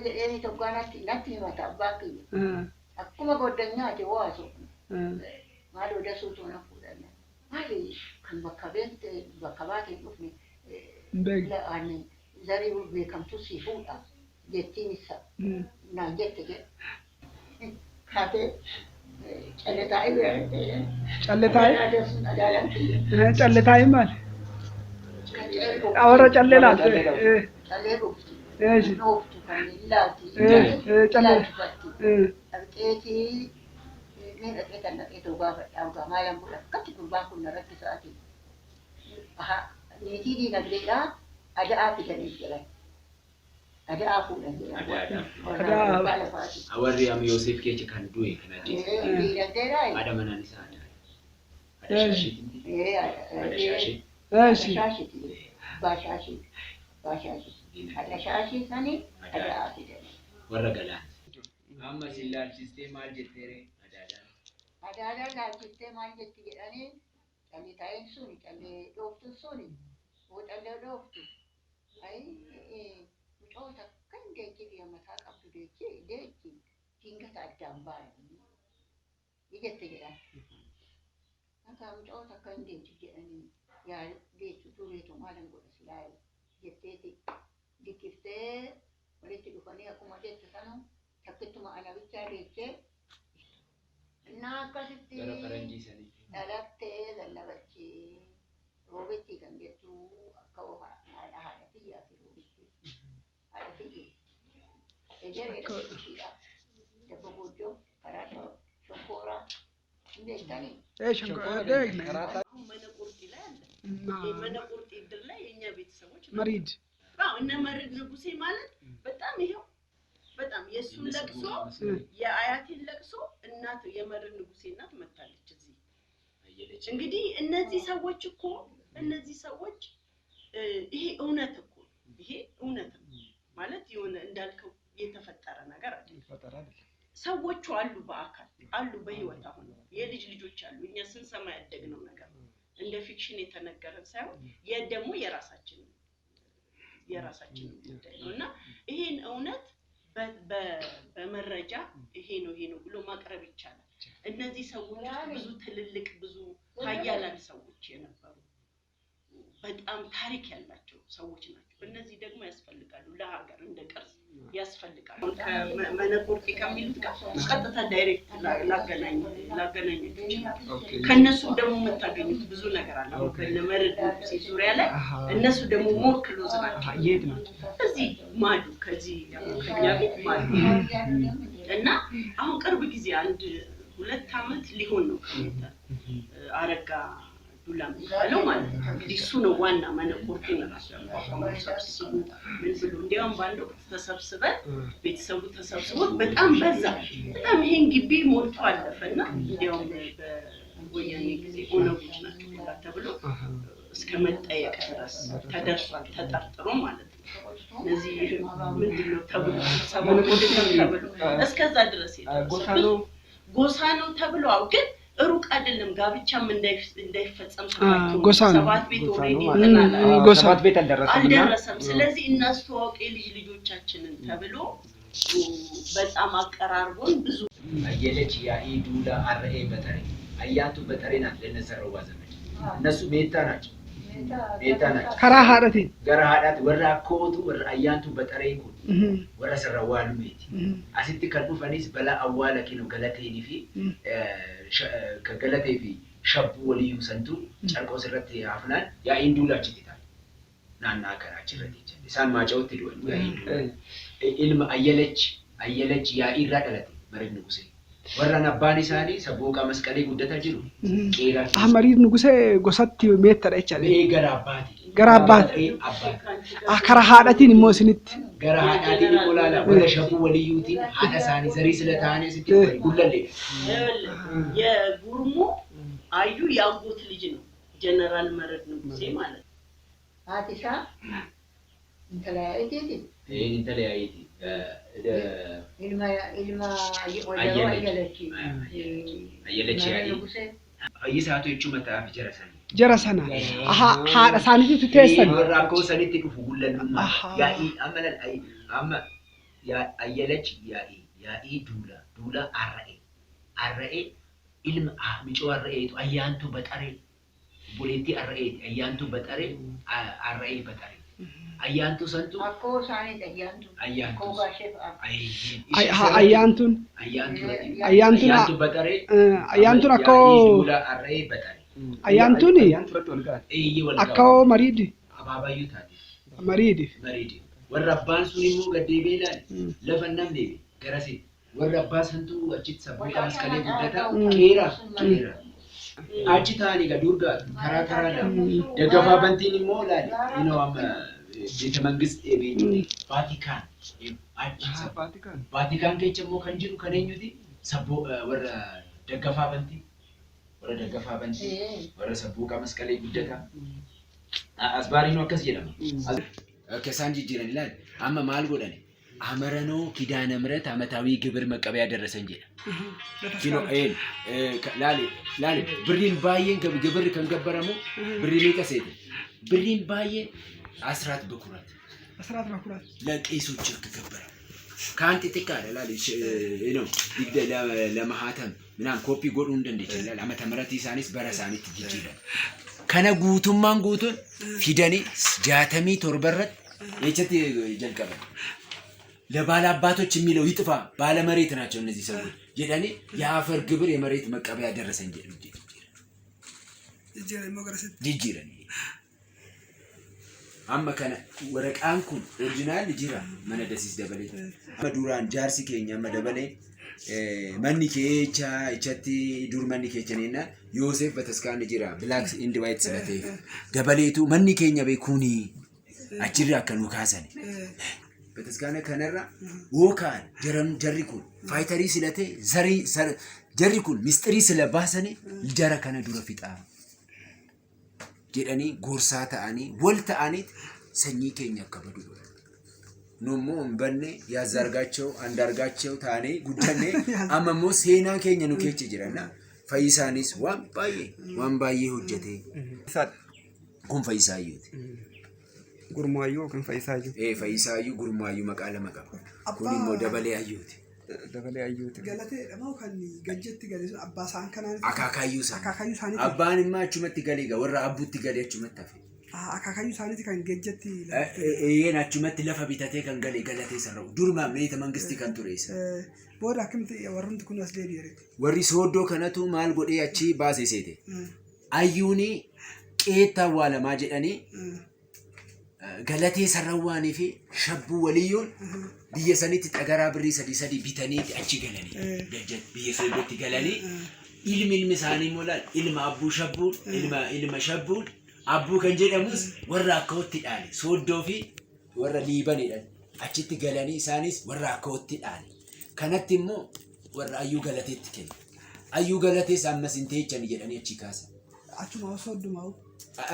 jedhanii tokkoonatti natti himata abbaan kiyya. Akkuma goddanyaati waasu. Maaloo dasuutu na fuudhanne. Maali kan bakka beekte bakka baatee dhufne la'aanii zarii beekamtu si fuudha jettiin isa. Naan jette jedhe. Kaatee calletaa ibeertee. Calletaa maal? Awara callee laata? Callee dhufti. Eeshi. Nooftu kan laati. Callee. Dhaqeetii ni dhaqee kan dhaqeetu gaafadhaan maalaan kun akkatti gurbaan kun narratti sa'aatii. Niitii diinagdeedhaa ada'aa fidaniif jedhan. Ada'aa fuudhan jedhan. Awarri amma Yoosef keecha kan du'e kana jechuudha. Diinagdeedhaa. Haadha manaan isaa adda. Baashaashii sanii ada'aa fidanii. Warra galaan. Amma si laalchistee maal jetteere adaadhaan? Adaadhaan laalchistee maal jetti jedhanii callee taa'een suni callee dhooftu suni callee dhooftu. Mucoota kan deechi mataa qabdu deechi dingata addaan baay'ee jette jedhan. Akka mucoota kan deechi jedhanii yaa deechi tureetu maalan godha silaa jetteeti dikkiftee walitti dhufanii akkuma jette sanuu takkittuma ana bichaa deechee naa akkasitti dhalattee lallabachee roobetti kan jettu akka haadha fiyyaa fi roobetti haadha fiyyee ejereedha ishiidha dabba booddoo karaa shonkooraa hin beektanii. Mana qurxii laalla mana qurxii ድር ላይ የኛ ቤተሰቦች መሪድ እነ መሪድ ንጉሴ ማለት በጣም ይሄው በጣም የሱን ለቅሶ የአያቴን ለቅሶ እናት የመሪድ ንጉሴ እናት መታለች እዚህ እንግዲህ እነዚህ ሰዎች ይሄ እውነት እኮ ይሄ እውነት ማለት የሆነ እንዳልከው የተፈጠረ ነገር አይደለም ሰዎቹ አሉ በአካል አሉ በህይወት አሁን የልጅ ልጆች አሉ እኛ ስንሰማ ያደግነው ነገር እንደ ፊክሽን የተነገረን ሳይሆን የደሞ የራሳችን ጉዳይ ነውና ይሄን እውነት በመረጃ ይሄ ነው ብሎ ማቅረብ ይቻላል እነዚህ ሰዎች ብዙ ትልልቅ ብዙ ኃያላን ሰዎች የነበሩ በጣም ታሪክ ያላቸው ሰዎች ናቸው እነዚህ ደግሞ ያስፈልጋሉ ለሀገር እንደ ቅርስ ያስፈልጋሉ ከመነቁርጤ ከሚሉት ጋር ቀጥታ ዳይሬክት ላገናኝ ይችላል ከነሱ ደግሞ መታገኙት ብዙ ነገር አለ ከነመረድ ዙሪያ ላይ እነሱ ደግሞ ሞር ክሎዝ ናቸው የት ነው እዚህ ማዱ ከዚህ ከኛ ቤት ማዱ እና አሁን ቅርብ ጊዜ አንድ 2 አመት ሊሆን ነው አረጋ ዱላም ያለው ማለት ነው እንግዲህ እሱ ነው ዋና መነቁርጤ ነው ተሰብስቡ ምን ብሎ እንዲያውም ባንዶ ተሰብስበን ቤተሰቡ ተሰብስቦ በጣም በጣም ይሄን ግቢ ሞልቶ አለፈና እንዲያውም በወያኔ ጊዜ ኦነጎች ናቸው ተብሎ እስከ መጠየቅ ድረስ ተደርሷል ተጠርጥሮ ማለት ነው እነዚህ ምንድነው ተብሎ ሰሞኑን ተብሎ እስከዛ ድረስ ይደርሳል ጎሳ ነው ተብሎ ግን ሩቅ አይደለም ጋብቻም እንዳይፈጸም ሰባት ቤት ኦሬዲ ተናላ ሰባት ቤት አልደረሰም ስለዚህ እናስተዋውቅ ልጆቻችንን ተብሎ በጣም አቀራርቦን ብዙ አየለች ያኢዱላ አርኤ በተሬ አያቱ በተሬናት ለነሰረው ባዘመድ እነሱ ቤታ ናቸው ከራሃዳቲ ገራሃዳት ወራኮቱ ወራ አያንቱ በተሬን ኩ ወራ ሰራዋሉ ቤት አሲቲ ከዱፈኒስ በላ አዋለኪ ነው ገለቴኒ ፊ ከገለቴ ፊ ሸቡ ወልዩ ሰንቱ ጨርቆ ስረት ያፍናል ያኢንዱላች ይታል ናና ከራችን ረቲች ኢሳን ማጫውት ይዶል ያኢንዱ ኢልም አየለች ያኢራ ደለቲ መሪድ ንጉሴ ወራና ባኒሳኒ ሰቦቃ መስቀሌ ጉደታ ጅሩ ቄራ አህመሪድ ንጉሴ ጎሳቲ ሜተዳ ይቻለ ገራባት አከራሃዳቲን ሞስኒት ገራሃዳቲን ቆላላ ወለሸቡ ወልዩቲን አዳሳኒ ዘሪ ስለታኔ ሲትቆይ ጉለሌ የጉርሙ አዩ ያጎት ልጅ ነው ጀነራል መረድ ንጉሴ ማለት አቲሻ እንተላያይቲ ilma ayyelechi ayyisaatu jechuu mataaf jara sana haadha isaaniitu teessan rakkoo sanitti dhufu gullalummaa yaa'ii amalan amma ayyalach yaa'ii duula arra'ee ilma micoo arra'eetu ayyaantu baxaree buleetti arra'eeti ayyaantu baxaree arra'ee baxaree ayyaantu santu akkoo isaanii ayyaantu akkoo gaashee ayyaantun ayyaantu baxaree ayyaantun akkoo duula arra'ee baxaree ayyaantun akkoo mariidi abaabayyuu taate mariidi warra abbaan sun immoo gaddeebee ilaale lafa namne garasi warra abbaa santu achitti sabboota maskalee guddataa qeera achi taa'anii gadurgaa karaa daggafaa bantiin immoo ilaale inoo amma ቤተ መንግስት ቫቲካን ቫቲካን keessa immoo kan jiru kan eenyuti sabboo warra daggafaa bantii warra sabboota maskalee guddataa asbaariin akkas jedhama ከሳን ጅጅረን ይላል አመ ማል ጎደኔ አመረኖ ኪዳነ ምሕረት አመታዊ ግብር መቀበያ ደረሰ እንጂ ኪኖ ላሊ ብሪን ባየን ግብር ከንገበረሙ ብሪን ይቀሰይት ብሪን ባየ አስራት በኩራት ለቄሶች ከገበረ ካንቲ ተካለ ላሊ ነው ይግደ ለማህተም ምናን ኮፒ ጎዱ እንደንደ ይችላል አመተ ምሕረት ይሳኒስ በረሳኒት ይጅይላል kana guutummaan guutuun fidanii 67 irratti የቸቲ ጀልቀበ ለባለ አባቶች የሚለው ይጥፋ ባለ መሬት ናቸው እነዚህ ሰዎች የዳኒ የአፈር ግብር የመሬት መቀበያ ደረሰ እንጂ ጅጅረን አማ ከነ ወረቃንኩን ኦሪጂናል ጅራ መነደሲስ ደበሌ መዱራን ጃርሲ ኬኛ መደበሌ manni keecha ichatti dur manni keechanena Yosef bataskaan jira blacks and white sabate dabaleetu manni keenya beekuni achirra kan ukaasan bataskaan kanarra wokaan jarri kun fighteri silate zari jarri kun mistri sila baasani jara kana dura fixaa jedhani gorsaa ta'ani wal ta'anit sanyii keenya kabadu ኖሞ እንበኔ ያዛርጋቸው አንዳርጋቸው ታኔ ጉዳኔ አመሞ ሴና ኬኛ ነው ኬች ጅራና ፈይሳኒስ ዋምባዬ ሆጀቴ ጉን ፈይሳዩት ጉርማዩ ከን ፈይሳዩ ፈይሳዩ ጉርማዩ መቃለ መቃ ኩኒ ሞ ደበሌ አዩት ገለቴ ደማው ከኒ ገጀት ገለሱ አባሳን ከናን አካካዩ ሳኒ አባንማ አቹመት ገሌጋ ወራ አቡት ገሌ አቹመት ታፈ አካካዩ ሳኒት kan ገጀቲ ይሄን አቹመት ለፈ ቢታቴ kan ገሌ ገለቴ ሰራው ዱርማ ቤተ መንግስት kan ቱሬስ ቦዳ ከምት ወሩንት ኩን ወስደድ ይረ ወሪ ሶዶ ከነቱ ማል ጎዴ አቺ ባሴ ሴቴ አዩኒ ቄታ ዋለ ማጀዳኒ ገለቴ ሰራዋኒ ፊ ሸቡ ወልዩን ቢየሰኒት ጠገራ ብሪ ሰዲ ቢተኒ አቺ ገለኒ ገጀት ቢየሰዶት ገለኒ ኢልም ሳኒ ሞላል ኢልም አቡ ሸቡ ኢልም ሸቡ አቡ ከንጀደሙስ ወራ አከውት ዳሊ ሶዶ ፊ ወራ ሊበን ይላል አቺት ገለኒ ሳኒስ ወራ አከውት ዳሊ ከነትሞ ወራ አዩ ገለቴት ከይ አዩ ገለቴስ አመስንቴቸን ይደኒ አቺ ካሳ አቹ ማውሶዱ ማው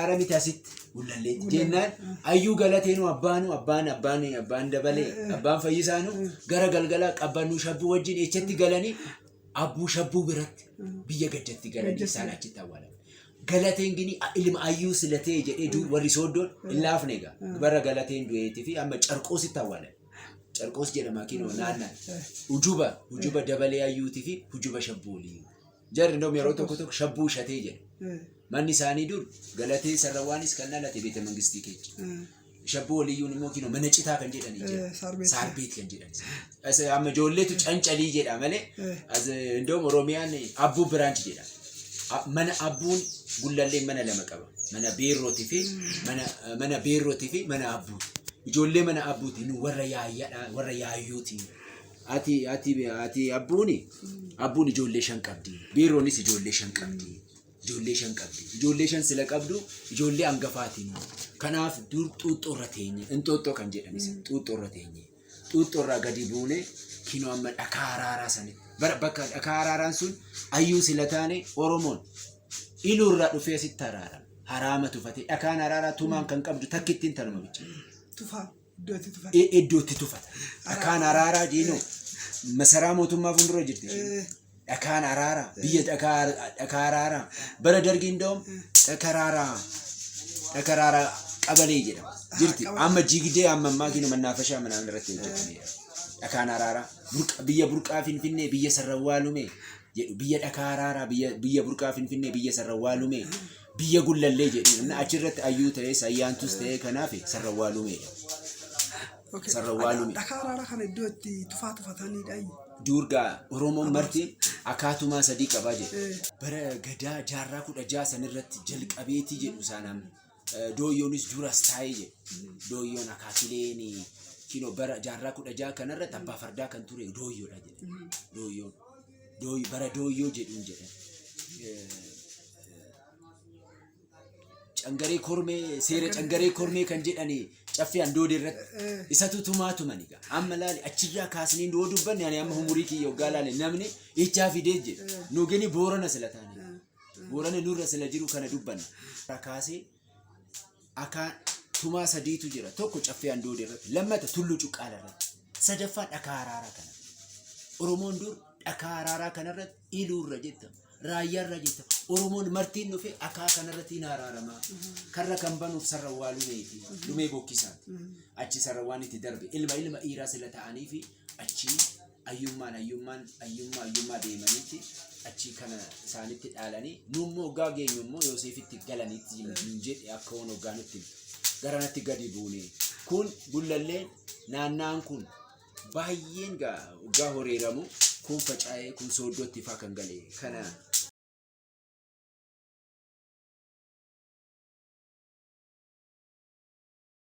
አረሚታሲት ወለሌ ጀናን አዩ ገለቴ ነው አባን ደበሌ አባን ፈይሳኑ ገረ ገልገላ ቀበኑ ሸቡ ወጅን እቸት ገለኒ አቡ ሸቡ ብረት ቢየገጀት ገለኒ ሳናች ታዋለ ገለቴን ግኒ ኢልም አዩ ስለቴ ጀዴ ዱ ወሪ ሶዶን ኢላፍ ኔጋ በረ ገለቴን ዱኤቲ ፊ አመ ጨርቆስ ይታዋለ ጨርቆስ ጀደማኪ ነው ናና ውጁባ ደበሌ አዩቲ ፊ ውጁባ ሸቡሊ ጀር እንደም ያሮቶ ኮቶ ሸቡ ሸቴ ጀ ማኒ ሳኒ ዱር ገለቴ ሰራዋኒስ ከናላቴ ቤተ መንግስት ይከች ሸቡ ወልዩን ሞኪ ነው መነጭታ ከንጀደን ይጀ ሳርቤት ከንጀደን አሰ አመ ጆሌቱ ጨንጨሊ ጀዳ ማለ አዘ እንደም ኦሮሚያን አቡ ብራንች ጀዳ መነ አቡን ጉላሌ መነ ለመቀበ መነ ቤሮቲ ፊ መነ አቡ ጆሌ መነ አቡቲ ነው ወረ ያዩቲ አቲ አቡኒ ጆሌ ሸንቀብዲ ቤሮኒስ ጆሌ ሸንቀብዲ ጆሌ ሸን ስለቀብዱ ጆሌ አንገፋቲ ነው ከናፍ ዱር ጡጦረቴኝ እንጦጦ ከንጀደንስ ጡጦረቴኝ ጡጦራ ገዲ ቡኔ ኪኖ አመ አካራራ ሰኔ በረበካ አካራራን ሱን አዩ ስለታኔ ኦሮሞን ኢሉራ ዱፌ ሲተራራ ሐራመቱ ፈቴ አካናራራ ቱማን ከንቀብዱ ተክቲን ተርመ ብቻ ቱፋ ዶቲ ቱፋ አካናራራ ዲኖ መሰራ ሞቱማ ፍንድሮ ጅርቲ አካናራራ ቢየ አካራራ በረደርጊ እንደውም አካራራ ቀበሌ ይጀዳ ጅርቲ አመ ጂግዴ አመ ማኪኖ መናፈሻ ምናምን ረቴ ጅርቲ dhakaan araaraa biyya burqaa finfinnee biyya sarrawwaa lume jedhu biyya dhakaa araaraa biyya burqaa finfinnee biyya sarrawwaa lume biyya gullallee jedhu achirratti ayyuu ta'ee sayyaantus ta'ee kanaaf sarrawwaa lume sarrawwaa lume dhakaa araaraa kana iddoo itti tufaa tufataniidha. Durgaa Oromoon marti akaatumaa sadii qabaa jedhu bara gadaa jaarraa 16 sanirratti jalqabeetii jedhu saanam dooyyoonis duras taa'ee jedhu dooyyoon akaakileen kino bara jaarraa 16 kanarratti abbaa fardaa kan ture dooyyoodha jedhu dooyyoo bara dooyyoo jedhuun jedhan cangaree kormee seera cangaree kormee kan jedhani caffee andoode irratti isatu tumaatuma niga amma laali achirraa kaasnee ndoo dubbanne ani amma humurii kiyya waggaa laale namni ichaa fidee jedha nu gani boorana sila taane boorana nurra sila jiru kana dubbanna kaasee akaa tumaa sadiitu jira tokko caffee andoode irratti lammata tullu cuqqaala irratti sadaffaa dhakaa araaraa kana Oromoon dur dhakaa araaraa kanarratti iluurra jetta raayyaarra jetta Oromoon martiin dhufe akaa kanarratti hin araarama karra kan banuuf sarrawwaa lumeeti lumee bokkisaati achi sarrawwaan itti darbe ilma dhiiraa sila ta'anii fi achi ayyummaa deemanitti achi kana isaanitti dhaalanii nummoo hoggaa geenyummoo Yoosefitti galanitti hin jedhe akka hoon hoggaanutti garanatti gadi buune kun gullalleen naannaan kun baay'een hoggaa horeeramu kun faca'ee kun sooddootti faa kan galee kana